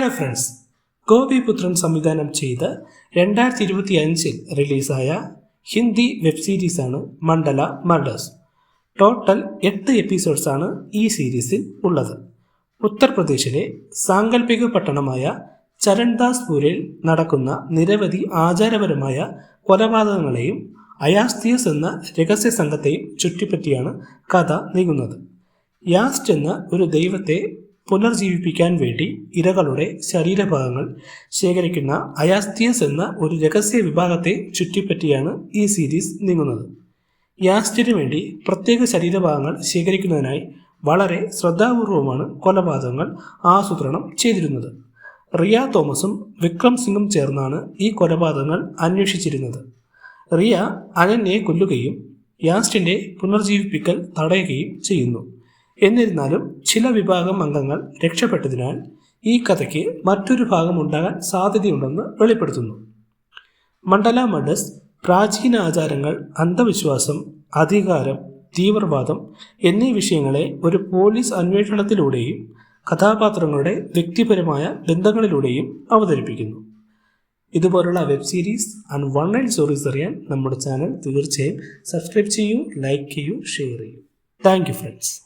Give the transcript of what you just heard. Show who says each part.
Speaker 1: Hello friends, ഗോപിപുത്രൻ സംവിധാനം ചെയ്ത് 2025 റിലീസായ ഹിന്ദി വെബ് സീരീസാണ് മണ്ഡല മർഡേഴ്സ്. ടോട്ടൽ 8 എപ്പിസോഡ്സാണ് ഈ സീരീസിൽ ഉള്ളത്. ഉത്തർപ്രദേശിലെ സാങ്കല്പിക പട്ടണമായ ചരൺദാസ്പൂരിൽ നടക്കുന്ന നിരവധി ആചാരപരമായ കൊലപാതകങ്ങളെയും അയാസ്തിയസ് എന്ന രഹസ്യ സംഘത്തെയും ചുറ്റിപ്പറ്റിയാണ് കഥ നീങ്ങുന്നത്. യാസ്റ്റ് എന്ന ഒരു ദൈവത്തെ പുനർജീവിപ്പിക്കാൻ വേണ്ടി ഇരകളുടെ ശരീരഭാഗങ്ങൾ ശേഖരിക്കുന്ന അയാസ്തിയസ് എന്ന ഒരു രഹസ്യ വിഭാഗത്തെ ചുറ്റിപ്പറ്റിയാണ് ഈ സീരീസ് നീങ്ങുന്നത്. യാസ്റ്റിനു വേണ്ടി പ്രത്യേക ശരീരഭാഗങ്ങൾ ശേഖരിക്കുന്നതിനായി വളരെ ശ്രദ്ധാപൂർവമാണ് കൊലപാതകങ്ങൾ ആസൂത്രണം ചെയ്തിരുന്നത്. റിയ തോമസും വിക്രം സിംഗും ചേർന്നാണ് ഈ കൊലപാതകങ്ങൾ അന്വേഷിച്ചിരുന്നത്. റിയ അനന്യയെ കൊല്ലുകയും യാസ്റ്റിൻ്റെ പുനർജീവിപ്പിക്കൽ തടയുകയും ചെയ്യുന്നു. എന്നിരുന്നാലും ചില വിഭാഗം അംഗങ്ങൾ രക്ഷപ്പെട്ടതിനാൽ ഈ കഥയ്ക്ക് മറ്റൊരു ഭാഗം ഉണ്ടാകാൻ സാധ്യതയുണ്ടെന്ന് വെളിപ്പെടുത്തുന്നു. മണ്ഡല മർഡേഴ്സ് പ്രാചീന ആചാരങ്ങൾ, അന്ധവിശ്വാസം, അധികാരം, തീവ്രവാദം എന്നീ വിഷയങ്ങളെ ഒരു പോലീസ് അന്വേഷണത്തിലൂടെയും കഥാപാത്രങ്ങളുടെ വ്യക്തിപരമായ ബന്ധങ്ങളിലൂടെയും അവതരിപ്പിക്കുന്നു. ഇതുപോലുള്ള web series and one night stories അറിയാൻ നമ്മുടെ ചാനൽ തീർച്ചയായും സബ്സ്ക്രൈബ് ചെയ്യൂ, ലൈക്ക് ചെയ്യൂ, ഷെയർ ചെയ്യൂ. Thank you friends.